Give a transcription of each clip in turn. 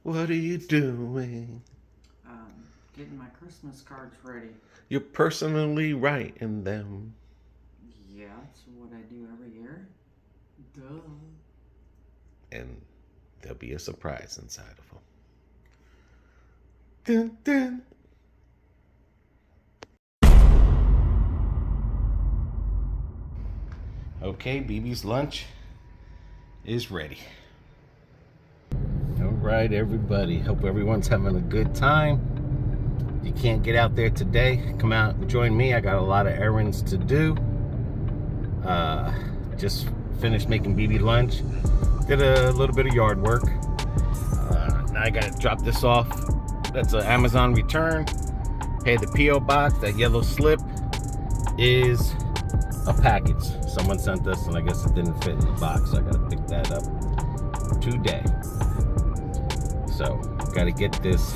What are you doing? Getting my Christmas cards ready. You're personally writing them. Yeah, that's what I do every year. Duh. And there'll be a surprise inside of them. Dun, dun. Okay, BB's lunch is ready. All right, everybody. Hope everyone's having a good time. If you can't get out there today, come out and join me. I got a lot of errands to do. Just finished making BB lunch. Did a little bit of yard work. Now I gotta drop this off. That's an Amazon return. Pay the P.O. box. That yellow slip is a package someone sent us, and I guess it didn't fit in the box, so I gotta pick that up today. So gotta get this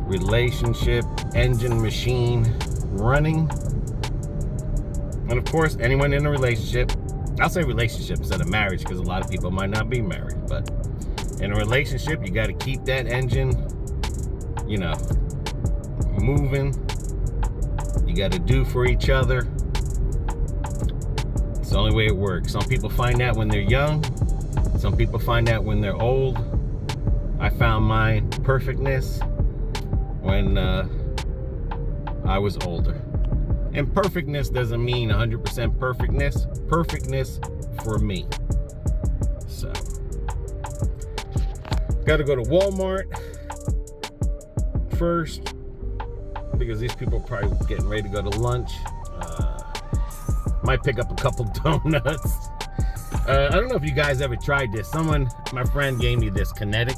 relationship engine machine running. And of course, anyone in a relationship, I'll say relationship instead of marriage, because a lot of people might not be married, but in a relationship, you got to keep that engine, moving. You got to do for each other. It's the only way it works. Some people find that when they're young. Some people find that when they're old. I found my perfectness when I was older. And perfectness doesn't mean 100% perfectness. Perfectness for me. So, got to go to Walmart first, because these people are probably getting ready to go to lunch. Might pick up a couple donuts. I don't know if you guys ever tried this. My friend gave me this Kinetic.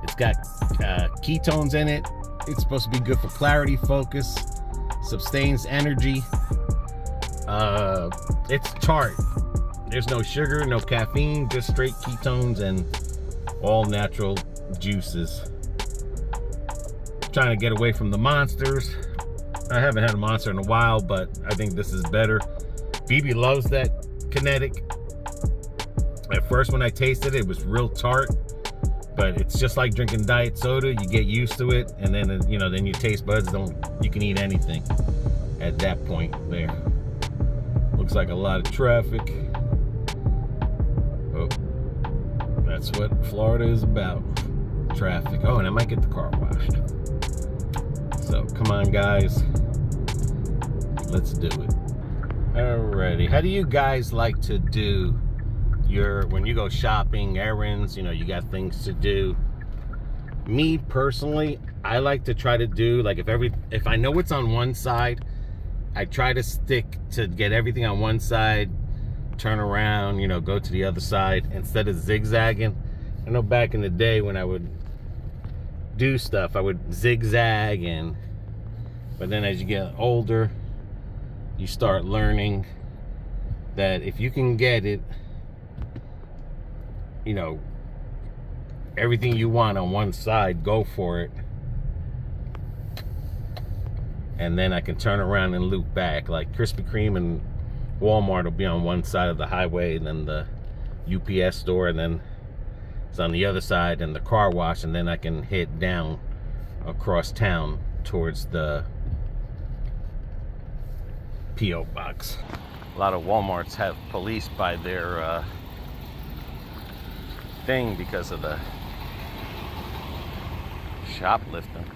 It's got ketones in it. It's supposed to be good for clarity, focus, sustains energy. It's tart. There's no sugar, no caffeine, just straight ketones and all natural juices. Trying to get away from the monsters. I haven't had a monster in a while, but I think this is better. BB loves that Kinetic. At first when I tasted it, it was real tart, but it's just like drinking diet soda. You get used to it, and then then your taste buds you can eat anything at that point there. Looks like a lot of traffic. Oh, that's what Florida is about. Traffic. Oh, and I might get the car washed. So come on, guys, let's do it. Alrighty, how do you guys like to do when you go shopping, errands? You got things to do. Me personally, I like to try to do, like, if I know it's on one side, I try to stick to get everything on one side, turn around, go to the other side instead of zigzagging. I know back in the day when I would do stuff, I would zigzag, but then as you get older, you start learning that if you can get it, everything you want on one side, go for it. And then I can turn around and loop back. Like Krispy Kreme and Walmart will be on one side of the highway, and then the UPS store, and then it's on the other side, and the car wash, and then I can head down across town towards the P.O. box. A lot of Walmarts have police by their thing because of the shoplifting.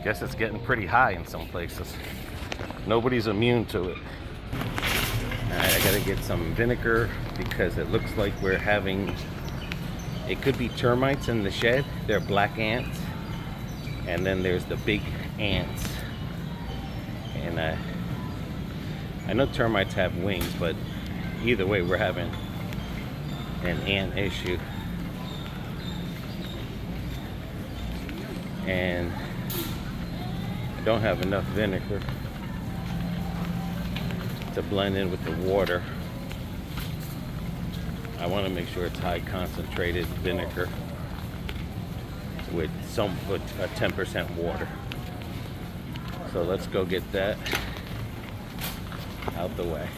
Guess it's getting pretty high in some places. Nobody's immune to it. Alright, I gotta get some vinegar because it looks like we're having, it could be termites in the shed. They're black ants, and then there's the big ants. And I know termites have wings, but either way, we're having an ant issue. And I don't have enough vinegar to blend in with the water. I want to make sure it's high concentrated vinegar with a 10% water. So let's go get that out the way.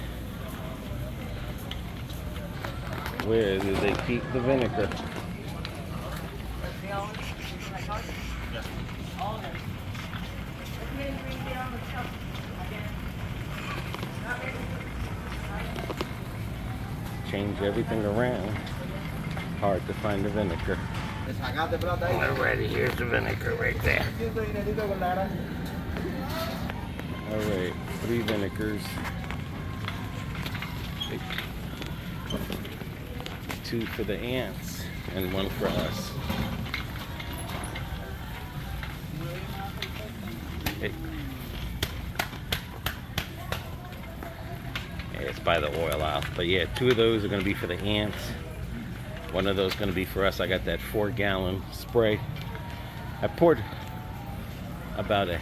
Where do they keep the vinegar? Change everything around. Hard to find the vinegar. Alrighty, here's the vinegar right there. Alright, 3 vinegars. 2 for the ants and 1 for us. Hey. Yeah, it's by the oil aisle. But yeah, 2 of those are going to be for the ants. 1 of those is going to be for us. I got that 4-gallon spray. I poured about a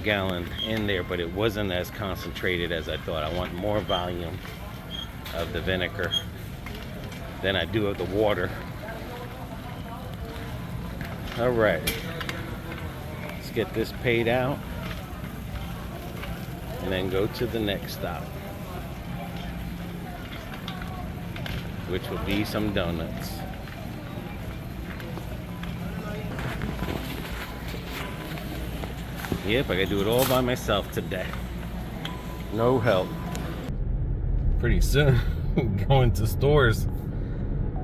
gallon in there, but it wasn't as concentrated as I thought. I want more volume of the vinegar than I do of the water. All right, let's get this paid out and then go to the next stop, which will be some donuts. Yep, I gotta do it all by myself today. No help. Pretty soon, going to stores,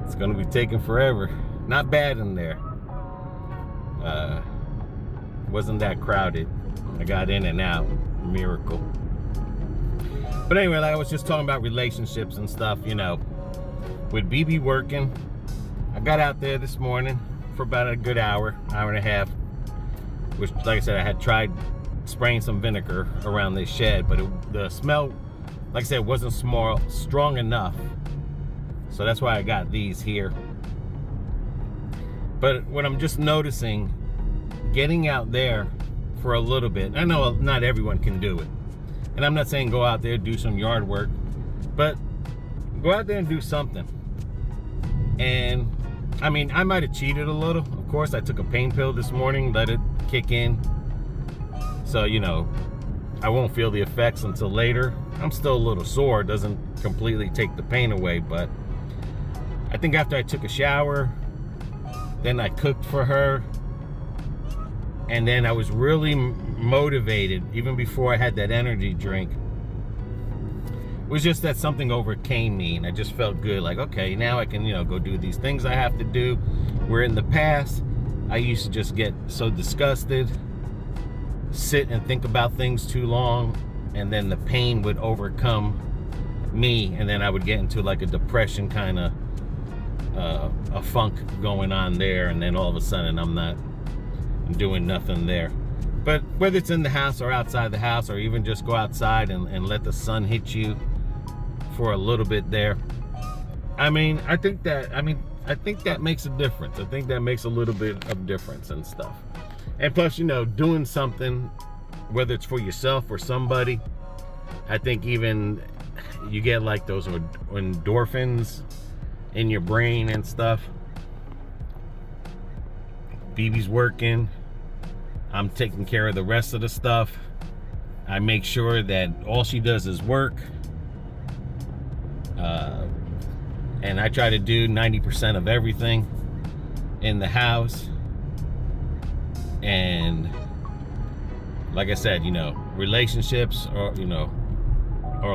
it's gonna be taking forever. Not bad in there. Wasn't that crowded. I got in and out. Miracle. But anyway, like I was just talking about relationships and stuff, you know. With BB working, I got out there this morning for about a good hour and a half, which, like I said, I had tried spraying some vinegar around this shed, but the smell, like I said, wasn't strong enough. So that's why I got these here. But what I'm just noticing, getting out there for a little bit, I know not everyone can do it. And I'm not saying go out there, do some yard work, but go out there and do something. And I mean, I might have cheated a little. Of course, I took a pain pill this morning, let it kick in. So, you know, I won't feel the effects until later. I'm still a little sore. It doesn't completely take the pain away, but I think after I took a shower, then I cooked for her, and then I was really motivated even before I had that energy drink. It was just that something overcame me, and I just felt good. Like, okay, now I can, you know, go do these things I have to do. Where in the past, I used to just get so disgusted, sit and think about things too long, and then the pain would overcome me, and then I would get into like a depression kind of, a funk going on there, and then all of a sudden I'm doing nothing there. But whether it's in the house or outside the house, or even just go outside and let the sun hit you for a little bit there, I think that makes a difference. I think that makes a little bit of difference and stuff. And plus, you know, doing something, whether it's for yourself or somebody, I think even you get like those endorphins in your brain and stuff. BB's working. I'm taking care of the rest of the stuff. I make sure that all she does is work. And I try to do 90% of everything in the house. And like I said, you know, relationships are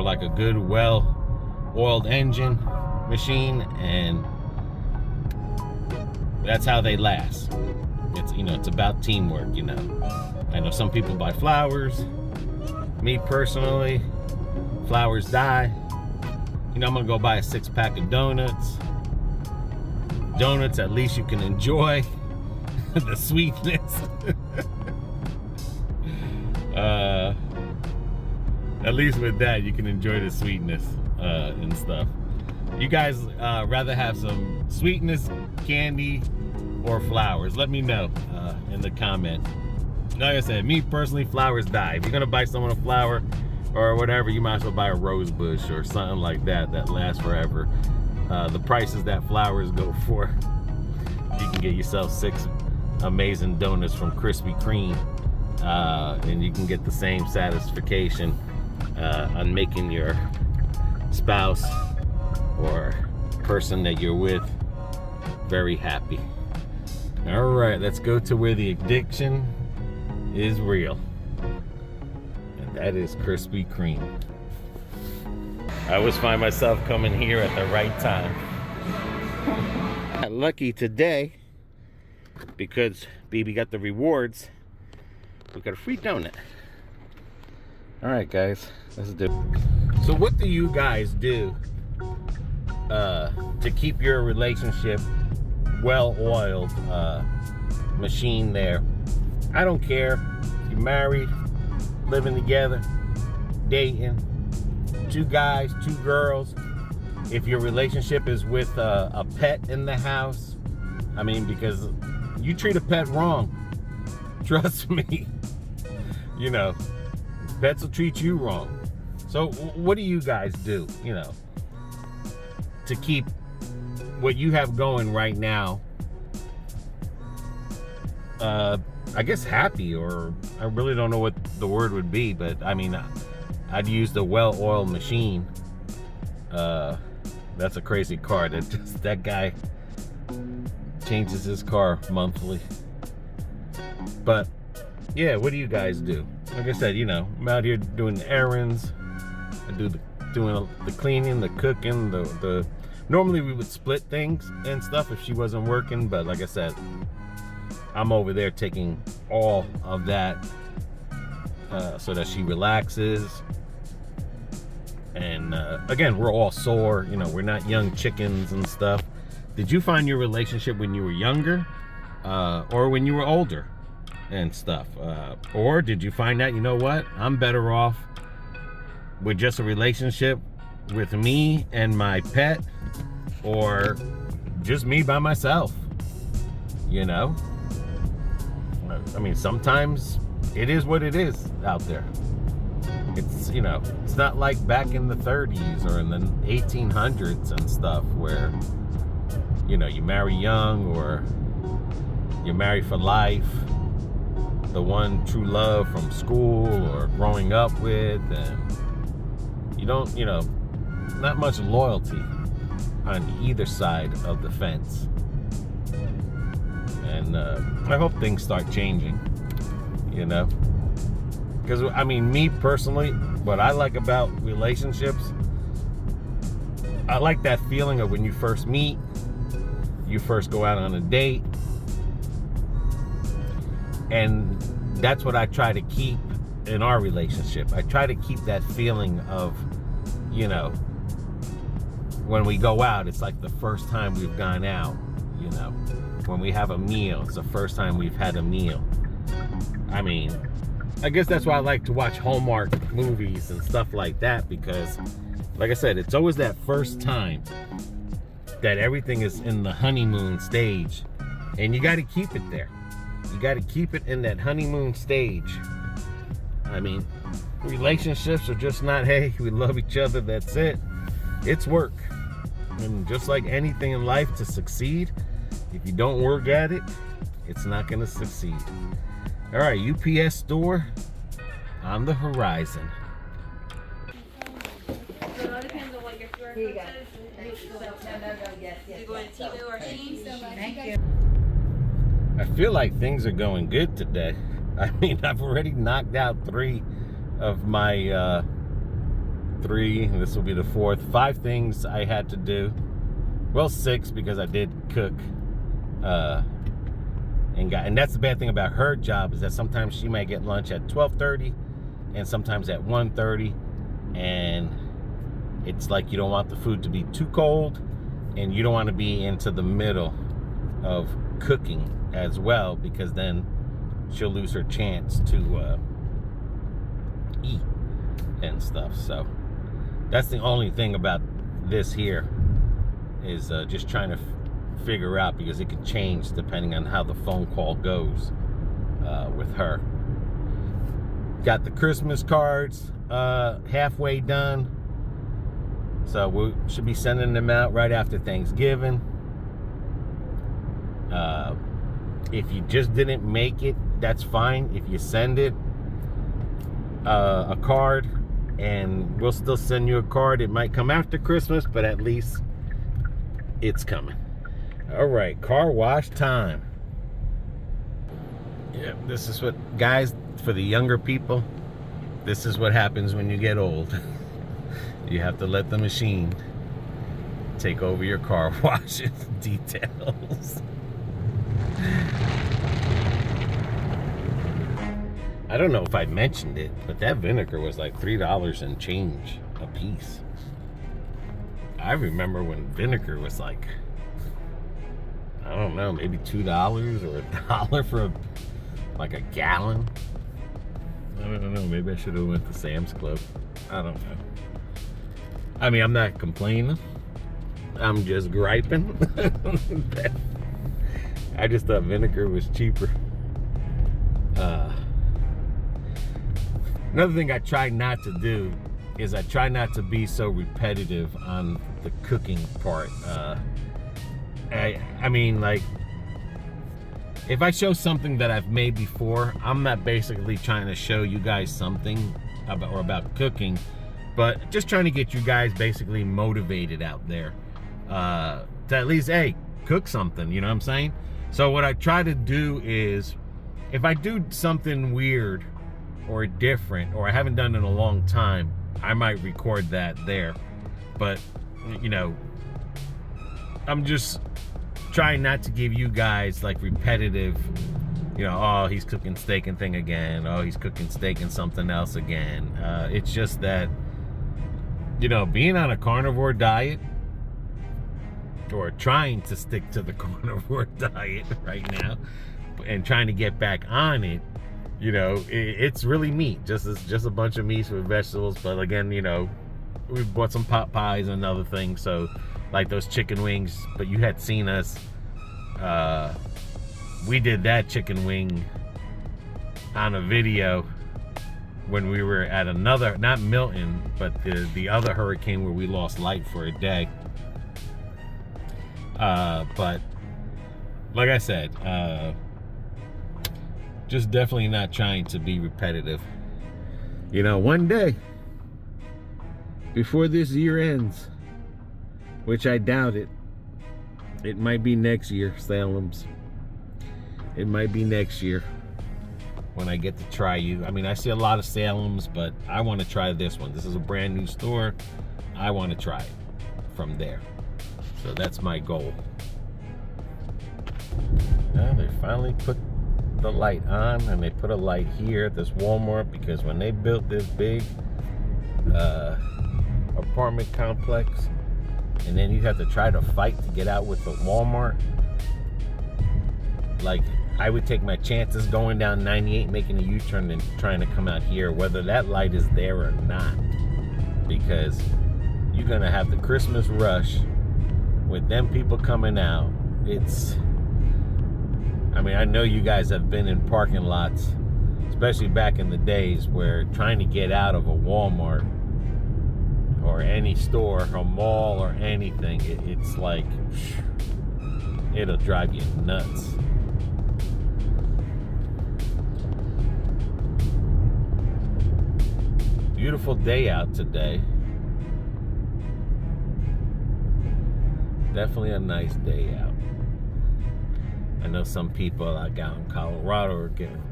like a good, well-oiled engine machine, and that's how they last. It's about teamwork, you know. I know some people buy flowers. Me personally, flowers die. You know, I'm gonna go buy a 6-pack of donuts. Donuts, at least you can enjoy the sweetness. At least with that, you can enjoy the sweetness and stuff. You guys rather have some sweetness, candy, or flowers? Let me know in the comment. Like I said, me personally, flowers die. If you're gonna buy someone a flower or whatever, you might as well buy a rose bush or something like that lasts forever. The prices that flowers go for, you can get yourself 6 amazing donuts from Krispy Kreme, and you can get the same satisfaction on making your spouse or person that you're with very happy. All right, let's go to where the addiction is real. And that is Krispy Kreme. I always find myself coming here at the right time. Lucky today, because BB got the rewards, we got a free donut. All right, guys, let's do it. So what do you guys do to keep your relationship well-oiled machine there? I don't care if you're married, living together, dating, 2 guys, 2 girls. If your relationship is with a pet in the house, I mean, because you treat a pet wrong, trust me, you know, pets will treat you wrong. So what do you guys do, you know, to keep what you have going right now, I guess happy, or I really don't know what the word would be, but I mean, I'd use the well-oiled machine. That's a crazy car. That guy changes his car monthly. But yeah, what do you guys do? Like I said, you know, I'm out here doing errands. I do doing the cleaning, the cooking, the normally we would split things and stuff if she wasn't working, but like I said, I'm over there taking all of that so that she relaxes. And again, we're all sore, you know, we're not young chickens and stuff. Did you find your relationship when you were younger or when you were older and stuff? Or did you find out, you know what, I'm better off with just a relationship with me and my pet, or just me by myself, you know? I mean, sometimes it is what it is out there. It's, you know, it's not like back in the 30s or in the 1800s and stuff where, you know, you marry young or you marry for life, the one true love from school or growing up with, and you don't, you know, not much loyalty on either side of the fence. And I hope things start changing, you know? Because, I mean, me personally, what I like about relationships, I like that feeling of when you first meet, you first go out on a date. And that's what I try to keep in our relationship. I try to keep that feeling of, you know, when we go out, it's like the first time we've gone out, you know. When we have a meal, it's the first time we've had a meal. I mean, I guess that's why I like to watch Hallmark movies and stuff like that, because, like I said, it's always that first time that everything is in the honeymoon stage, and you got to keep it there. You got to keep it in that honeymoon stage. I mean, relationships are just not, hey, we love each other, that's it. It's work. And just like anything in life, to succeed, if you don't work at it, it's not going to succeed. All right, UPS store on the horizon. So it all depends on what your QR code says. You going to Timu or Shein? Thank you. I feel like things are going good today. I mean, I've already knocked out 3 of my 3, and this will be the 4th. 5 things I had to do. Well, 6 because I did cook. And that's the bad thing about her job, is that sometimes she might get lunch at 12:30 and sometimes at 1:30, and it's like you don't want the food to be too cold, and you don't want to be into the middle of cooking as well, because then she'll lose her chance to eat and stuff. So that's the only thing about this here, is just trying to figure out, because it can change depending on how the phone call goes with her. Got the Christmas cards halfway done, so we should be sending them out right after Thanksgiving. If you just didn't make it, that's fine. If you send it a card, and we'll still send you a card. It might come after Christmas, but at least it's coming. All right, car wash time. Yep, this is what, guys, for the younger people, this is what happens when you get old. You have to let the machine take over your car washing details. I don't know if I mentioned it, but that vinegar was like $3 and change a piece. I remember when vinegar was like, I don't know, maybe $2 or $1 for like a gallon. I don't know, maybe I should have went to Sam's Club. I don't know. I mean, I'm not complaining. I'm just griping. I just thought vinegar was cheaper. Another thing I try not to do is I try not to be so repetitive on the cooking part. I mean, like, if I show something that I've made before, I'm not basically trying to show you guys something about cooking, but just trying to get you guys basically motivated out there to at least, hey, cook something, you know what I'm saying? So what I try to do is, if I do something weird or different, or I haven't done it in a long time, I might record that there. But, you know, I'm just trying not to give you guys like repetitive, you know, oh, he's cooking steak and thing again, oh, he's cooking steak and something else again. It's just that, you know, being on a carnivore diet, or trying to stick to the carnivore diet right now, and trying to get back on it, you know, it's really meat, just a bunch of meats with vegetables. But again, you know, we bought some pot pies and other things, so like those chicken wings. But you had seen us, we did that chicken wing on a video when we were at another, not Milton, but the other hurricane where we lost light for a day. But like I said, just definitely not trying to be repetitive. You know, one day before this year ends, which I doubt it, it might be next year, Salem's. It might be next year when I get to try you. I mean, I see a lot of Salem's, but I want to try this one. This is a brand new store. I want to try it from there. So that's my goal. Now they finally put the light on, and they put a light here at this Walmart, because when they built this big apartment complex, and then you have to try to fight to get out with the Walmart, like, I would take my chances going down 98, making a U-turn, and trying to come out here, whether that light is there or not, because you're gonna have the Christmas rush with them people coming out. It's, I mean, I know you guys have been in parking lots, especially back in the days, where trying to get out of a Walmart or any store, a mall or anything, it's like, it'll drive you nuts. Beautiful day out today. Definitely a nice day out. I know some people like out in Colorado are getting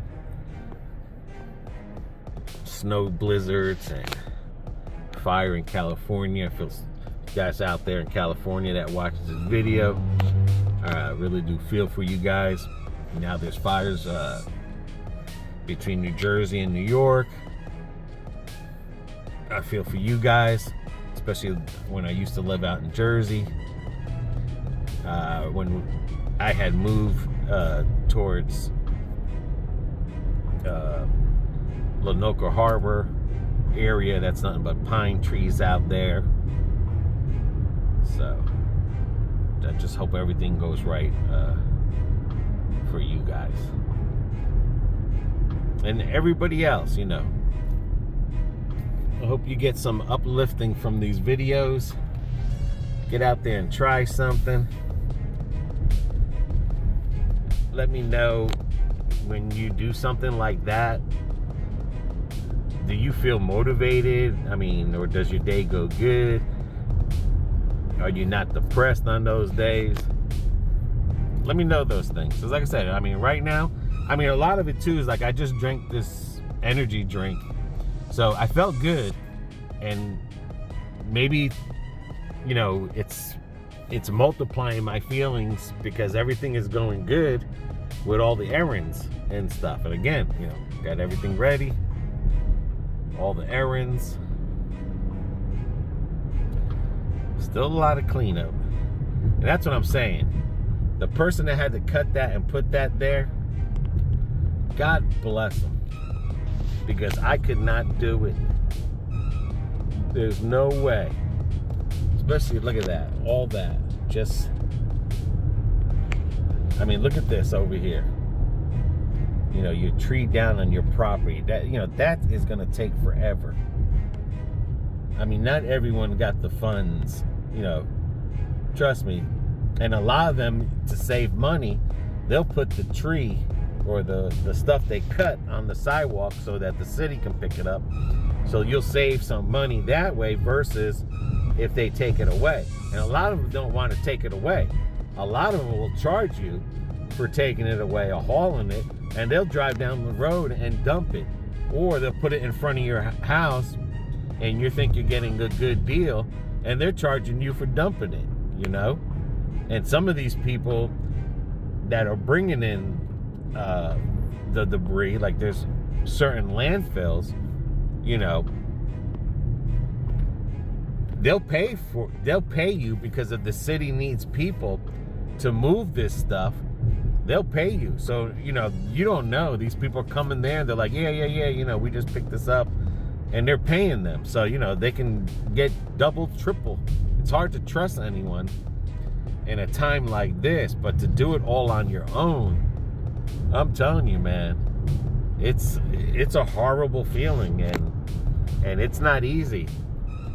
snow blizzards and fire in California. I feel you guys out there in California that watches this video, I really do feel for you guys. Now there's fires between New Jersey and New York. I feel for you guys, especially when I used to live out in Jersey. When I had moved towards Lenoka Harbor area, that's nothing but pine trees out there. So I just hope everything goes right for you guys and everybody else, you know. I hope you get some uplifting from these videos. Get out there and try something. Let me know when you do something like that. Do you feel motivated? I mean, or does your day go good? Are you not depressed on those days? Let me know those things. Because like I said, I mean, right now, I mean, a lot of it too is like I just drank this energy drink. So I felt good. And maybe, you know, it's multiplying my feelings because everything is going good with all the errands and stuff. And again, you know, got everything ready, all the errands. Still a lot of cleanup. And that's what I'm saying. The person that had to cut that and put that there, God bless them. Because I could not do it. There's no way. Especially, look at that. All that. Just, I mean, look at this over here. You know, your tree down on your property. That, you know, that is going to take forever. I mean, not everyone got the funds, you know. Trust me. And a lot of them, to save money, they'll put the tree or the stuff they cut on the sidewalk so that the city can pick it up. So you'll save some money that way versus if they take it away. And a lot of them don't want to take it away. A lot of them will charge you for taking it away or hauling it, and they'll drive down the road and dump it. Or they'll put it in front of your house and you think you're getting a good deal, and they're charging you for dumping it, you know? And some of these people that are bringing in the debris, like there's certain landfills, you know, they'll pay you because if the city needs people to move this stuff, they'll pay you. So, you know, you don't know. These people are coming there and they're like, yeah, you know, we just picked this up, and they're paying them. So, you know, they can get double, triple. It's hard to trust anyone in a time like this, but to do it all on your own, I'm telling you, man, it's a horrible feeling, and it's not easy.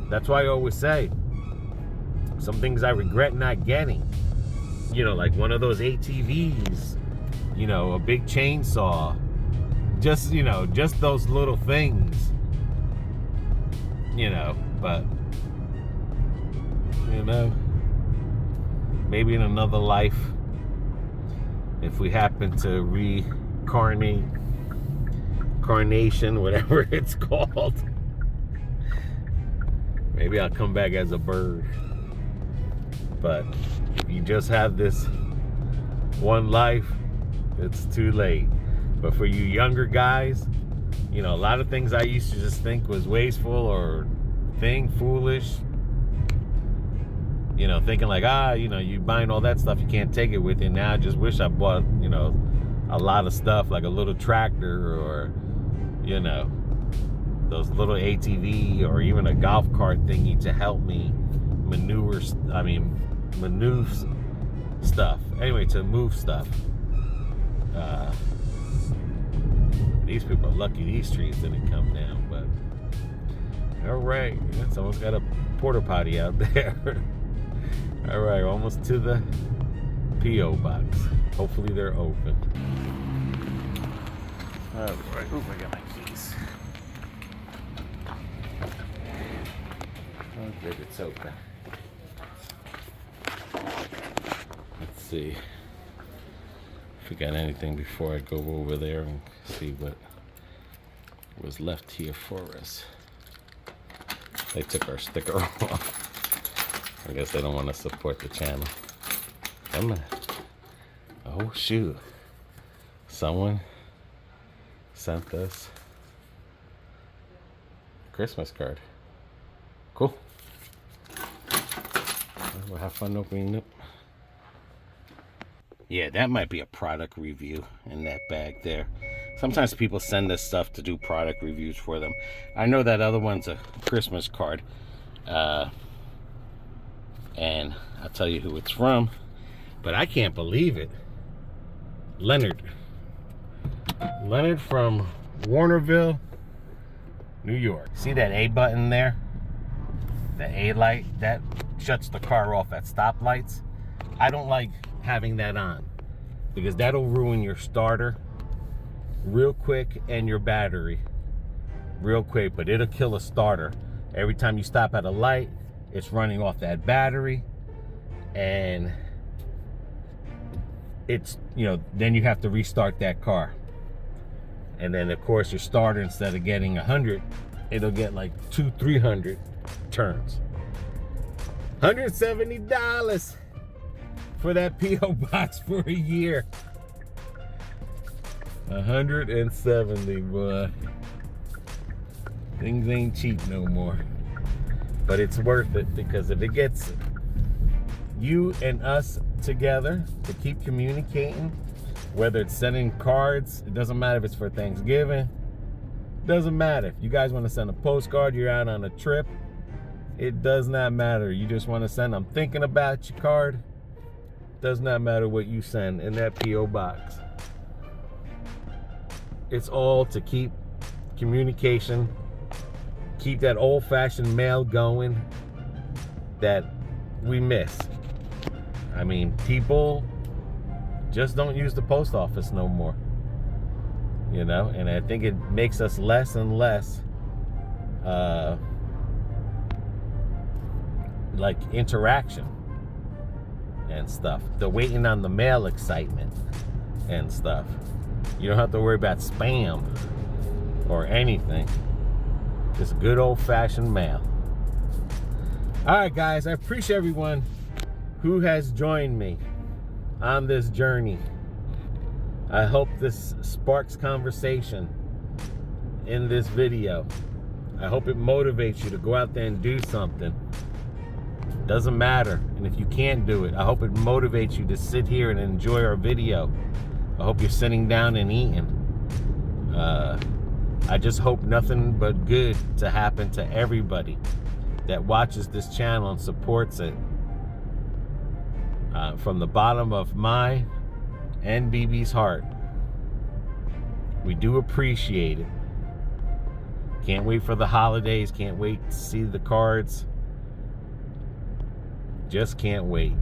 That's why I always say, some things I regret not getting. You know, like one of those ATVs, you know, a big chainsaw, just, you know, just those little things, you know, but, you know, maybe in another life, if we happen to carnation, whatever it's called, maybe I'll come back as a bird. But if you just have this one life, it's too late. But for you younger guys, you know, a lot of things I used to just think was wasteful or foolish, you know, thinking like, you know, you buying all that stuff, you can't take it with you. Now I just wish I bought, you know, a lot of stuff, like a little tractor, or, you know, those little ATV or even a golf cart thingy to help me maneuver stuff. Anyway, to move stuff. These people are lucky these trees didn't come down, but all right, someone's got a porta potty out there. All right, almost to the P.O. box. Hopefully they're open. All right, oh, I got my keys. Oh, good, it's open. Let's see if we got anything before I go over there and see what was left here for us. They took our sticker off. I guess they don't want to support the channel. Come on. Oh, shoot. Someone sent us a Christmas card. Cool. We'll have fun opening it. Yeah, that might be a product review in that bag there. Sometimes people send us stuff to do product reviews for them. I know that other one's a Christmas card. And I'll tell you who it's from. But I can't believe it. Leonard. Leonard from Warnerville, New York. See that A button there? The A light? That shuts the car off at stoplights. I don't like having that on, because that'll ruin your starter real quick and your battery real quick, but it'll kill a starter. Every time you stop at a light, it's running off that battery, and it's, you know, then you have to restart that car. And then of course your starter, instead of getting 100, it'll get like 200-300 turns. $170 for that P.O. box for a year. 170, boy. Things ain't cheap no more. But it's worth it, because if it gets you and us together to keep communicating, whether it's sending cards, it doesn't matter if it's for Thanksgiving, doesn't matter. If you guys want to send a postcard, you're out on a trip, it does not matter. You just want to send "I'm thinking about you" card, does not matter what you send in that P.O. box. It's all to keep communication, keep that old-fashioned mail going that we miss. I mean, people just don't use the post office no more, you know, and I think it makes us less and less like interaction and stuff. The waiting on the mail excitement and stuff. You don't have to worry about spam or anything. Just good old-fashioned mail. All right, guys, I appreciate everyone who has joined me on this journey. I hope this sparks conversation in this video. I hope it motivates you to go out there and do something. Doesn't matter. And if you can't do it, I hope it motivates you to sit here and enjoy our video. I hope you're sitting down and eating. I just hope nothing but good to happen to everybody that watches this channel and supports it. From the bottom of my and BB's heart, we do appreciate it. Can't wait for the holidays. Can't wait to see the cards. Just can't wait.